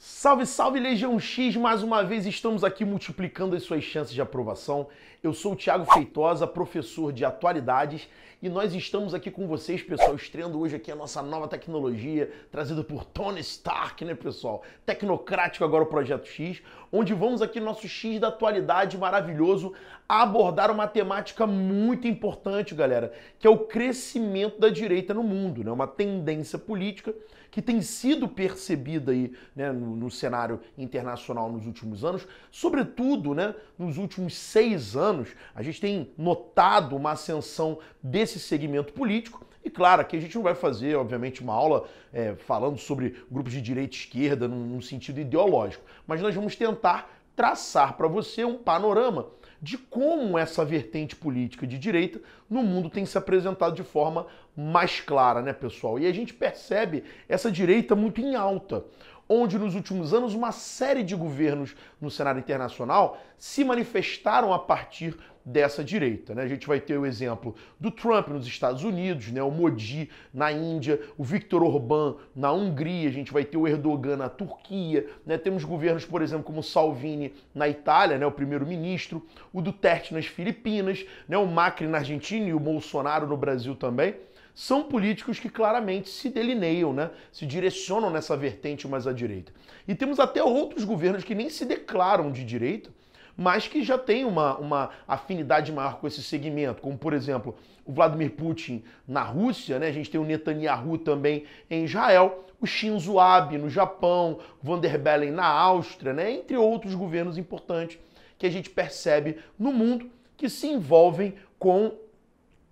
Salve, salve Legião X! Mais uma vez estamos aqui multiplicando as suas chances de aprovação. Eu sou o Thiago Feitosa, professor de atualidades, e nós estamos aqui com vocês, pessoal, estreando hoje aqui a nossa nova tecnologia, trazida por Tony Stark, né, pessoal? Tecnocrático agora o Projeto X, onde vamos aqui no nosso X da atualidade maravilhoso abordar uma temática muito importante, galera, que é o crescimento da direita no mundo, né? Uma tendência política que tem sido percebida aí, né, no cenário internacional nos últimos anos, sobretudo, né, nos últimos 6 anos, a gente tem notado uma ascensão desse segmento político. E claro, aqui a gente não vai fazer, obviamente, uma aula falando sobre grupos de direita e esquerda num sentido ideológico, mas nós vamos tentar traçar para você um panorama de como essa vertente política de direita no mundo tem se apresentado de forma mais clara, né, pessoal? E a gente percebe essa direita muito em alta, onde nos últimos anos uma série de governos no cenário internacional se manifestaram a partir dessa direita, né? A gente vai ter o exemplo do Trump nos Estados Unidos, né? O Modi na Índia, o Viktor Orbán na Hungria, a gente vai ter o Erdogan na Turquia, né? Temos governos, por exemplo, como o Salvini na Itália, né? O primeiro-ministro, o Duterte nas Filipinas, né? O Macri na Argentina e o Bolsonaro no Brasil também. São políticos que claramente se delineiam, né? Se direcionam nessa vertente mais à direita. E temos até outros governos que nem se declaram de direita, mas que já têm uma afinidade maior com esse segmento, como, por exemplo, o Vladimir Putin na Rússia, né? A gente tem o Netanyahu também em Israel, o Shinzo Abe no Japão, o Van der Bellen na Áustria, né? Entre outros governos importantes que a gente percebe no mundo que se envolvem com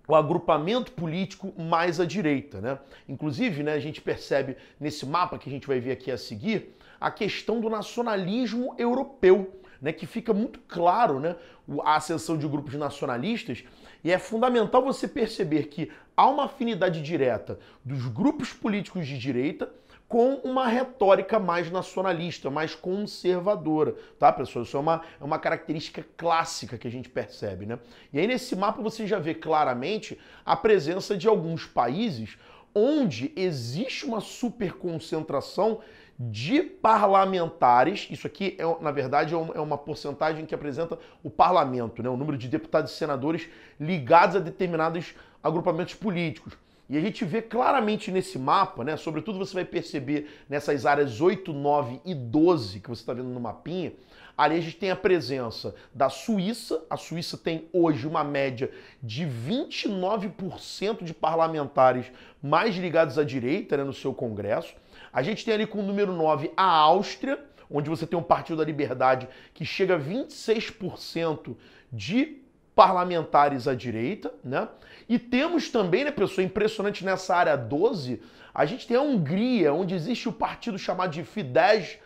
o agrupamento político mais à direita, né? Inclusive, né, a gente percebe nesse mapa que a gente vai ver aqui a seguir a questão do nacionalismo europeu, né, que fica muito claro, né, a ascensão de grupos nacionalistas, e é fundamental você perceber que há uma afinidade direta dos grupos políticos de direita com uma retórica mais nacionalista, mais conservadora, tá, pessoal? Isso é uma característica clássica que a gente percebe, né? E aí nesse mapa você já vê claramente a presença de alguns países onde existe uma superconcentração de parlamentares. Isso aqui, na verdade, é uma porcentagem que apresenta o parlamento, né? O número de deputados e senadores ligados a determinados agrupamentos políticos. E a gente vê claramente nesse mapa, né? Sobretudo você vai perceber nessas áreas 8, 9 e 12 que você está vendo no mapinha, ali a gente tem a presença da Suíça. A Suíça tem hoje uma média de 29% de parlamentares mais ligados à direita, né, no seu congresso. A gente tem ali com o número 9 a Áustria, onde você tem um Partido da Liberdade que chega a 26% de parlamentares à direita, né? E temos também, né, pessoal, impressionante nessa área 12, a gente tem a Hungria, onde existe o partido chamado de Fidesz,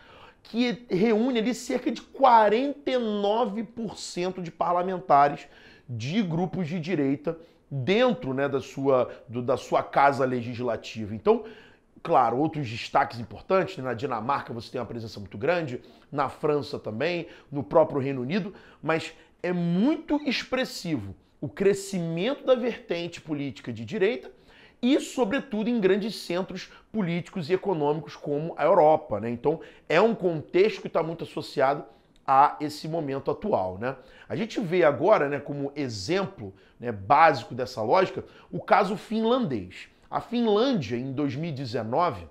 que reúne ali cerca de 49% de parlamentares de grupos de direita dentro, né, da sua casa legislativa. Então, claro, outros destaques importantes, né? Na Dinamarca você tem uma presença muito grande, na França também, no próprio Reino Unido, mas é muito expressivo o crescimento da vertente política de direita e, sobretudo, em grandes centros políticos e econômicos como a Europa, né? Então, é um contexto que está muito associado a esse momento atual, né? A gente vê agora, né, como exemplo, né, básico dessa lógica, o caso finlandês. A Finlândia, em 2019,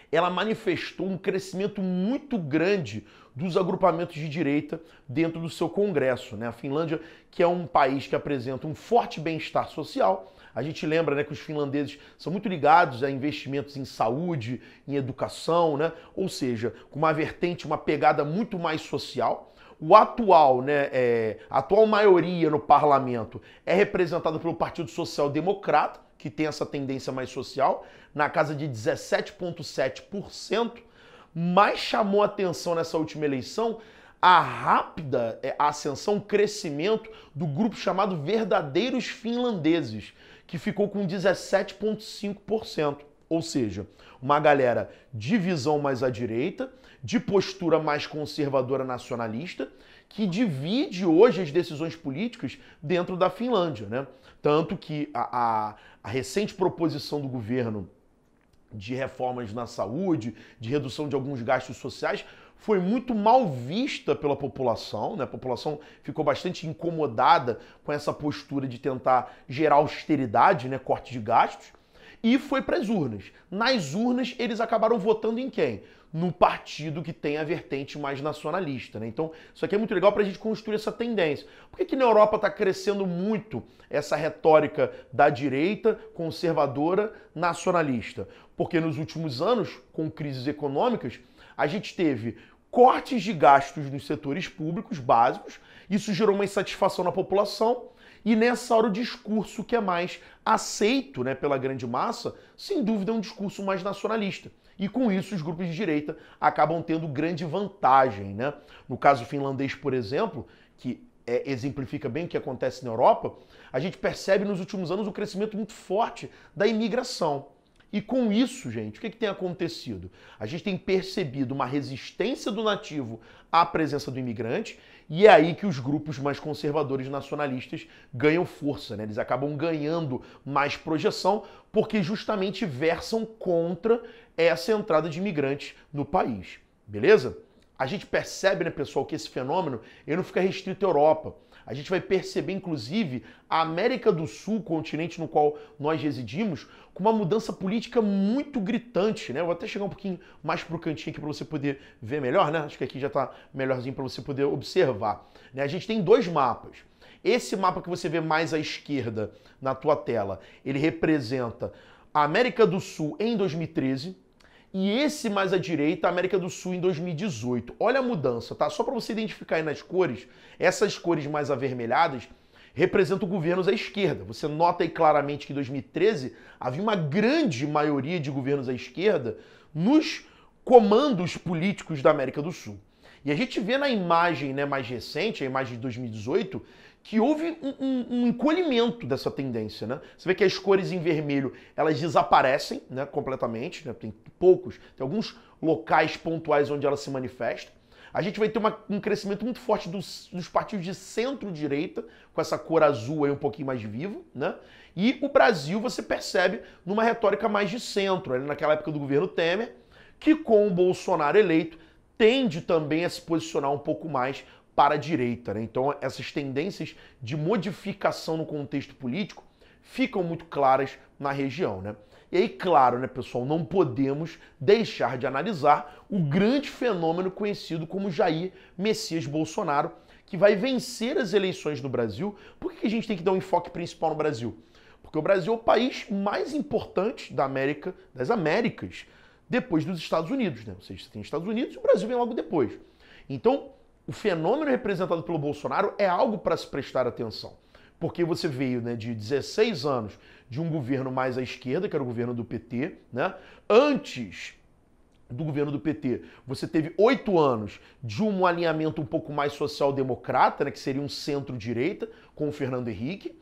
ela manifestou um crescimento muito grande dos agrupamentos de direita dentro do seu Congresso, né? A Finlândia, que é um país que apresenta um forte bem-estar social. A gente lembra, né, que os finlandeses são muito ligados a investimentos em saúde, em educação, né? Ou seja, com uma vertente, uma pegada muito mais social. O atual, né, a atual maioria no parlamento é representada pelo Partido Social Democrata, que tem essa tendência mais social, na casa de 17,7%, mas chamou atenção nessa última eleição a rápida ascensão, crescimento do grupo chamado Verdadeiros Finlandeses, que ficou com 17,5%. Ou seja, uma galera de visão mais à direita, de postura mais conservadora nacionalista, que divide hoje as decisões políticas dentro da Finlândia, né? Tanto que a recente proposição do governo de reformas na saúde, de redução de alguns gastos sociais, foi muito mal vista pela população, né? A população ficou bastante incomodada com essa postura de tentar gerar austeridade, né? Corte de gastos, e foi para as urnas. Nas urnas, eles acabaram votando em quem? No partido que tem a vertente mais nacionalista, né? Então, isso aqui é muito legal para a gente construir essa tendência. Por que na Europa está crescendo muito essa retórica da direita conservadora nacionalista? Porque nos últimos anos, com crises econômicas, a gente teve cortes de gastos nos setores públicos básicos, isso gerou uma insatisfação na população, e nessa hora o discurso que é mais aceito, né, pela grande massa, sem dúvida é um discurso mais nacionalista. E com isso os grupos de direita acabam tendo grande vantagem, né? No caso finlandês, por exemplo, que exemplifica bem o que acontece na Europa, a gente percebe nos últimos anos um crescimento muito forte da imigração. E com isso, gente, o que tem acontecido? A gente tem percebido uma resistência do nativo à presença do imigrante, e é aí que os grupos mais conservadores nacionalistas ganham força, né? Eles acabam ganhando mais projeção porque justamente versam contra essa entrada de imigrantes no país, beleza? A gente percebe, né, pessoal, que esse fenômeno ele não fica restrito à Europa. A gente vai perceber, inclusive, a América do Sul, continente no qual nós residimos, com uma mudança política muito gritante, né? Eu vou até chegar um pouquinho mais pro cantinho aqui para você poder ver melhor, né? Acho que aqui já tá melhorzinho para você poder observar, né? A gente tem dois mapas. Esse mapa que você vê mais à esquerda na tua tela, ele representa a América do Sul em 2013, e esse mais à direita, a América do Sul em 2018. Olha a mudança, tá? Só para você identificar aí nas cores, essas cores mais avermelhadas representam governos à esquerda. Você nota aí claramente que em 2013 havia uma grande maioria de governos à esquerda nos comandos políticos da América do Sul. E a gente vê na imagem, né, mais recente, a imagem de 2018, que houve um encolhimento dessa tendência, né? Você vê que as cores em vermelho, elas desaparecem, né, completamente, né? Tem poucos, tem alguns locais pontuais onde ela se manifesta. A gente vai ter um crescimento muito forte dos partidos de centro-direita, com essa cor azul aí um pouquinho mais viva, né? E o Brasil, você percebe numa retórica mais de centro, ali naquela época do governo Temer, que com o Bolsonaro eleito, tende também a se posicionar um pouco mais para a direita, né? Então essas tendências de modificação no contexto político ficam muito claras na região, né? E aí, claro, né, pessoal, não podemos deixar de analisar o grande fenômeno conhecido como Jair Messias Bolsonaro, que vai vencer as eleições no Brasil. Por que a gente tem que dar um enfoque principal no Brasil? Porque o Brasil é o país mais importante das Américas, depois dos Estados Unidos, né? Ou seja, você tem Estados Unidos e o Brasil vem logo depois. Então, o fenômeno representado pelo Bolsonaro é algo para se prestar atenção. Porque você veio, né, de 16 anos de um governo mais à esquerda, que era o governo do PT, né? Antes do governo do PT, você teve 8 anos de um alinhamento um pouco mais social-democrata, né, que seria um centro-direita, com o Fernando Henrique.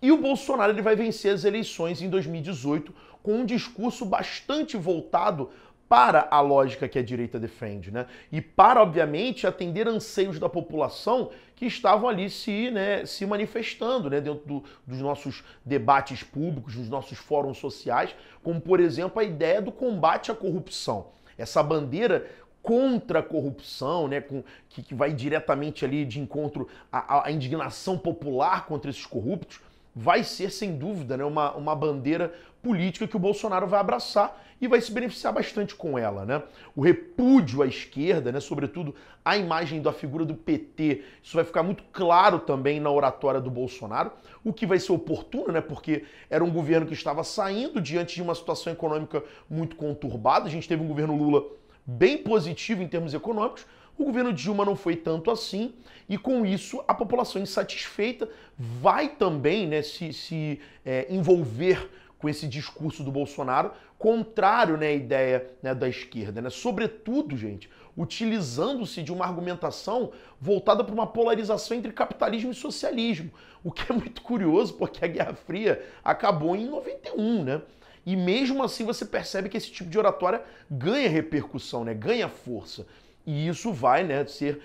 E o Bolsonaro ele vai vencer as eleições em 2018 com um discurso bastante voltado para a lógica que a direita defende, né? E para, obviamente, atender anseios da população que estavam ali se manifestando, né, dentro dos nossos debates públicos, dos nossos fóruns sociais, como, por exemplo, a ideia do combate à corrupção. Essa bandeira contra a corrupção, né, que vai diretamente ali de encontro à indignação popular contra esses corruptos, vai ser, sem dúvida, né, uma bandeira política que o Bolsonaro vai abraçar e vai se beneficiar bastante com ela, né? O repúdio à esquerda, né, sobretudo a imagem da figura do PT, isso vai ficar muito claro também na oratória do Bolsonaro, o que vai ser oportuno, né, porque era um governo que estava saindo diante de uma situação econômica muito conturbada. A gente teve um governo Lula bem positivo em termos econômicos, o governo Dilma não foi tanto assim, e com isso a população insatisfeita vai também, né, se envolver com esse discurso do Bolsonaro, contrário, né, à ideia, né, da esquerda, né? Sobretudo, gente, utilizando-se de uma argumentação voltada para uma polarização entre capitalismo e socialismo, o que é muito curioso, porque a Guerra Fria acabou em 91, né? E mesmo assim você percebe que esse tipo de oratória ganha repercussão, né, ganha força. E isso vai, né, ser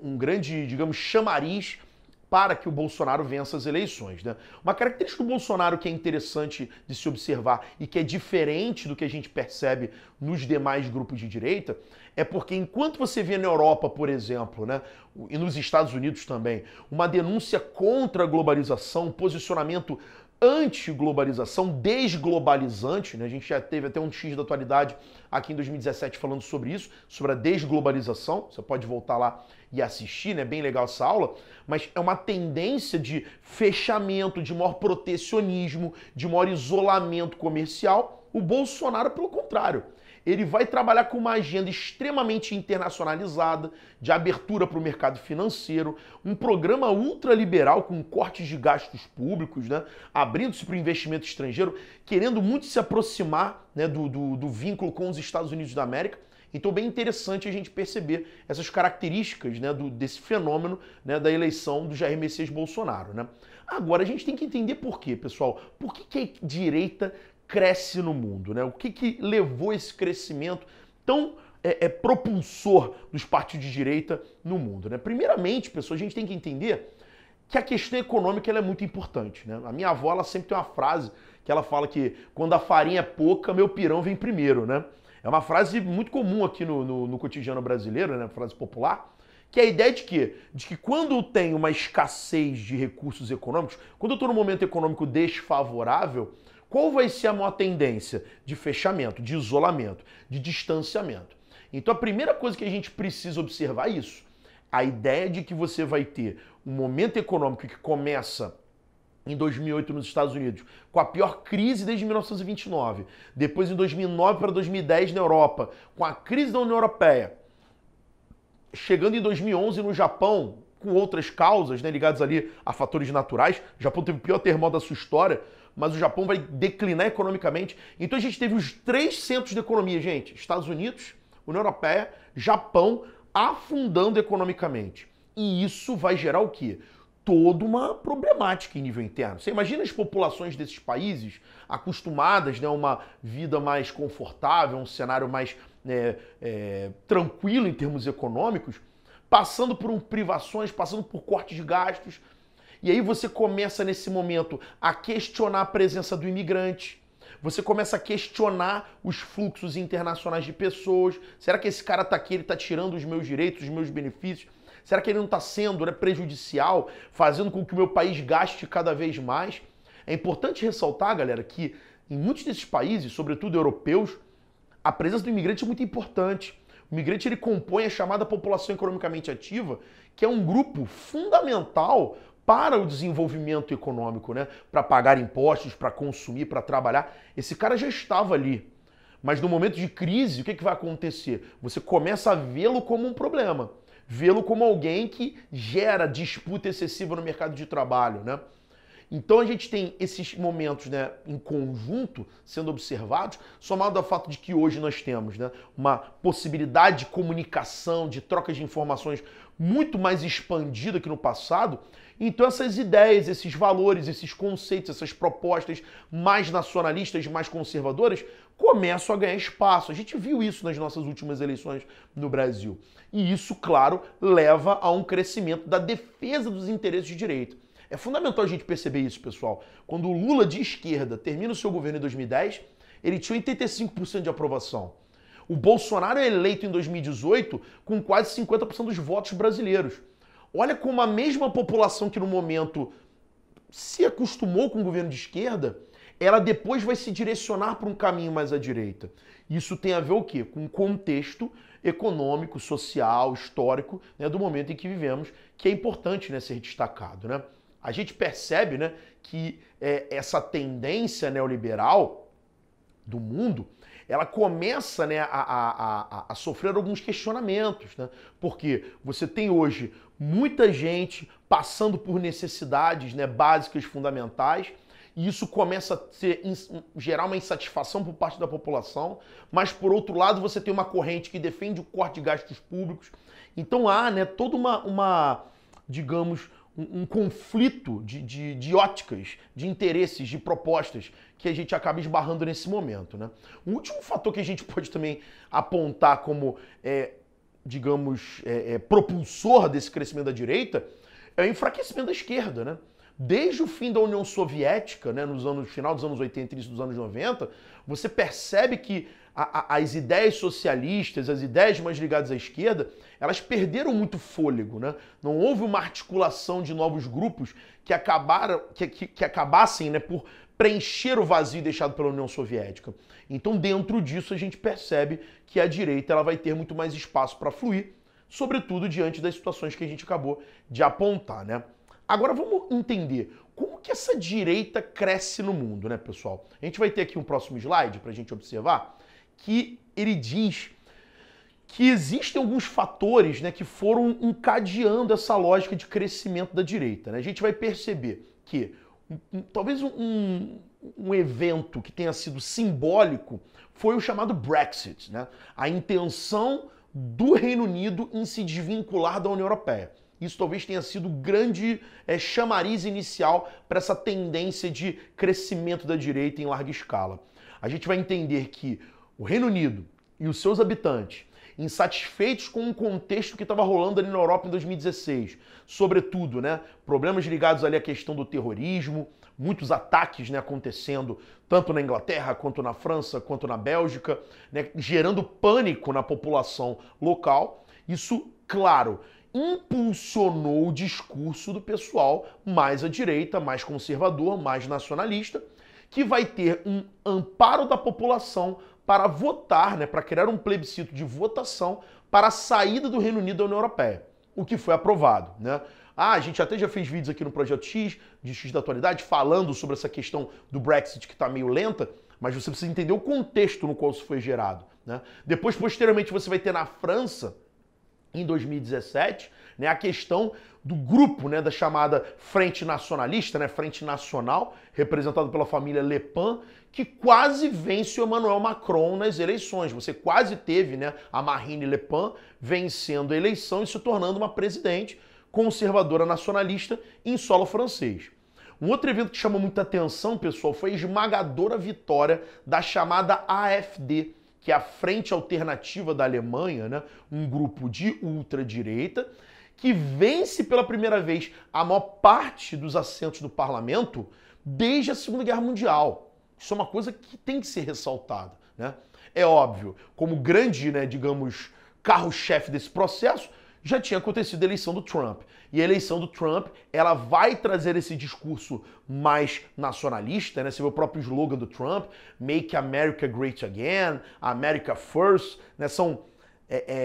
um grande, digamos, chamariz para que o Bolsonaro vença as eleições, né? Uma característica do Bolsonaro que é interessante de se observar e que é diferente do que a gente percebe nos demais grupos de direita é porque enquanto você vê na Europa, por exemplo, né, e nos Estados Unidos também, uma denúncia contra a globalização, um posicionamento anti-globalização, desglobalizante, né? A gente já teve até um X da atualidade aqui em 2017 falando sobre isso, sobre a desglobalização. Você pode voltar lá e assistir, né? Bem legal essa aula, mas é uma tendência de fechamento, de maior protecionismo, de maior isolamento comercial. O Bolsonaro, pelo contrário, ele vai trabalhar com uma agenda extremamente internacionalizada, de abertura para o mercado financeiro, um programa ultraliberal com cortes de gastos públicos, né, abrindo-se para o investimento estrangeiro, querendo muito se aproximar, né, do vínculo com os Estados Unidos da América. Então, bem interessante a gente perceber essas características, né, desse fenômeno, né, da eleição do Jair Messias Bolsonaro, né? Agora, a gente tem que entender por quê, pessoal. Por que a direita cresce no mundo, né? O que levou esse crescimento tão propulsor dos partidos de direita no mundo, né? Primeiramente, pessoal, a gente tem que entender que a questão econômica ela é muito importante, né? A minha avó ela sempre tem uma frase que ela fala que quando a farinha é pouca, meu pirão vem primeiro, né? É uma frase muito comum aqui no cotidiano brasileiro, né? Frase popular, que é a ideia de quê? De que quando tem uma escassez de recursos econômicos, quando eu estou num momento econômico desfavorável, qual vai ser a maior tendência? De fechamento, de isolamento, de distanciamento. Então a primeira coisa que a gente precisa observar é isso. A ideia de que você vai ter um momento econômico que começa em 2008 nos Estados Unidos, com a pior crise desde 1929, depois em 2009 para 2010 na Europa, com a crise da União Europeia, chegando em 2011 no Japão, com outras causas, né, ligadas ali a fatores naturais. O Japão teve o pior terremoto da sua história, mas o Japão vai declinar economicamente. Então a gente teve os três centros de economia, gente. Estados Unidos, União Europeia, Japão afundando economicamente. E isso vai gerar o quê? Toda uma problemática em nível interno. Você imagina as populações desses países acostumadas, né, a uma vida mais confortável, um cenário mais tranquilo em termos econômicos, passando por privações, passando por cortes de gastos. E aí você começa nesse momento a questionar a presença do imigrante. Você começa a questionar os fluxos internacionais de pessoas. Será que esse cara tá aqui, ele tá tirando os meus direitos, os meus benefícios? Será que ele não está sendo, né, prejudicial, fazendo com que o meu país gaste cada vez mais? É importante ressaltar, galera, que em muitos desses países, sobretudo europeus, a presença do imigrante é muito importante. O imigrante ele compõe a chamada população economicamente ativa, que é um grupo fundamental para o desenvolvimento econômico, né? Para pagar impostos, para consumir, para trabalhar. Esse cara já estava ali. Mas no momento de crise, o que vai acontecer? Você começa a vê-lo como um problema. Vê-lo como alguém que gera disputa excessiva no mercado de trabalho, né? Então a gente tem esses momentos, né, em conjunto sendo observados, somado ao fato de que hoje nós temos, né, uma possibilidade de comunicação, de troca de informações muito mais expandida que no passado. Então essas ideias, esses valores, esses conceitos, essas propostas mais nacionalistas, mais conservadoras, começam a ganhar espaço. A gente viu isso nas nossas últimas eleições no Brasil. E isso, claro, leva a um crescimento da defesa dos interesses de direita. É fundamental a gente perceber isso, pessoal. Quando o Lula, de esquerda, termina o seu governo em 2010, ele tinha 85% de aprovação. O Bolsonaro é eleito em 2018 com quase 50% dos votos brasileiros. Olha como a mesma população que no momento se acostumou com o governo de esquerda, ela depois vai se direcionar para um caminho mais à direita. Isso tem a ver o quê? Com o contexto econômico, social, histórico, né, do momento em que vivemos, que é importante, né, ser destacado, né? A gente percebe, né, que essa tendência neoliberal do mundo, ela começa, né, a sofrer alguns questionamentos, né? Porque você tem hoje muita gente passando por necessidades, né, básicas, fundamentais, e isso começa a gerar uma insatisfação por parte da população, mas por outro lado você tem uma corrente que defende o corte de gastos públicos. Então há, né, toda digamos, um conflito de óticas, de interesses, de propostas que a gente acaba esbarrando nesse momento, né? Um último fator que a gente pode também apontar como, digamos, propulsor desse crescimento da direita é o enfraquecimento da esquerda, né? Desde o fim da União Soviética, né, no final dos anos 80 e início dos anos 90, você percebe que as ideias socialistas, as ideias mais ligadas à esquerda, elas perderam muito fôlego, né? Não houve uma articulação de novos grupos que acabassem, né, por preencher o vazio deixado pela União Soviética. Então, dentro disso, a gente percebe que a direita ela vai ter muito mais espaço para fluir, sobretudo diante das situações que a gente acabou de apontar, né? Agora vamos entender como que essa direita cresce no mundo, né, pessoal? A gente vai ter aqui um próximo slide para a gente observar que ele diz que existem alguns fatores, né, que foram encadeando essa lógica de crescimento da direita, né? A gente vai perceber que talvez um evento que tenha sido simbólico foi o chamado Brexit, né? A intenção do Reino Unido em se desvincular da União Europeia. Isso talvez tenha sido o grande chamariz inicial para essa tendência de crescimento da direita em larga escala. A gente vai entender que o Reino Unido e os seus habitantes, insatisfeitos com o contexto que estava rolando ali na Europa em 2016, sobretudo, né, problemas ligados ali à questão do terrorismo, muitos ataques, né, acontecendo tanto na Inglaterra, quanto na França, quanto na Bélgica, né, gerando pânico na população local. Isso, claro, impulsionou o discurso do pessoal mais à direita, mais conservador, mais nacionalista, que vai ter um amparo da população para votar, né, para criar um plebiscito de votação para a saída do Reino Unido da União Europeia, o que foi aprovado, né? A gente até já fez vídeos aqui no Projeto X, de X da Atualidade, falando sobre essa questão do Brexit que está meio lenta, mas você precisa entender o contexto no qual isso foi gerado, né? Depois, posteriormente, você vai ter na França, em 2017, né, a questão do grupo, né, da chamada Frente Nacionalista, né, Frente Nacional, representado pela família Le Pen, que quase vence o Emmanuel Macron nas eleições. Você quase teve, né, a Marine Le Pen vencendo a eleição e se tornando uma presidente conservadora nacionalista em solo francês. Um outro evento que chamou muita atenção, pessoal, foi a esmagadora vitória da chamada AfD, que é a Frente Alternativa da Alemanha, né? Um grupo de ultradireita, que vence pela primeira vez a maior parte dos assentos do parlamento desde a Segunda Guerra Mundial. Isso é uma coisa que tem que ser ressaltada, né? É óbvio, como grande, né, digamos, carro-chefe desse processo, já tinha acontecido a eleição do Trump. E a eleição do Trump, ela vai trazer esse discurso mais nacionalista, né? Você vê o próprio slogan do Trump, Make America Great Again, America First, né? São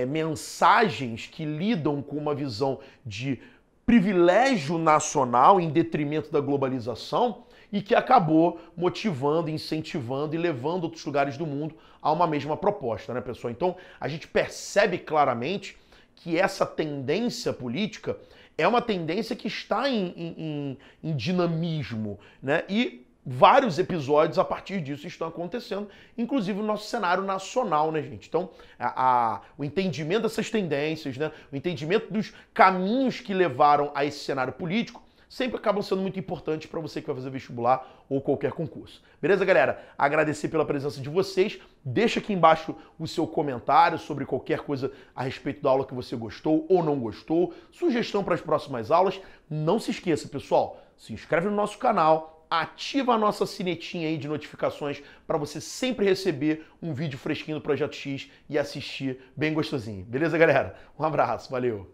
mensagens que lidam com uma visão de privilégio nacional em detrimento da globalização e que acabou motivando, incentivando e levando outros lugares do mundo a uma mesma proposta, né, pessoal? Então, a gente percebe claramente que essa tendência política é uma tendência que está em dinamismo, né? E vários episódios a partir disso estão acontecendo, inclusive no nosso cenário nacional, né, gente? Então, o entendimento dessas tendências, né, o entendimento dos caminhos que levaram a esse cenário político, sempre acabam sendo muito importantes para você que vai fazer vestibular ou qualquer concurso. Beleza, galera? Agradecer pela presença de vocês. Deixa aqui embaixo o seu comentário sobre qualquer coisa a respeito da aula que você gostou ou não gostou, sugestão para as próximas aulas. Não se esqueça, pessoal, se inscreve no nosso canal, ativa a nossa sinetinha aí de notificações para você sempre receber um vídeo fresquinho do Projeto X e assistir bem gostosinho. Beleza, galera? Um abraço, valeu!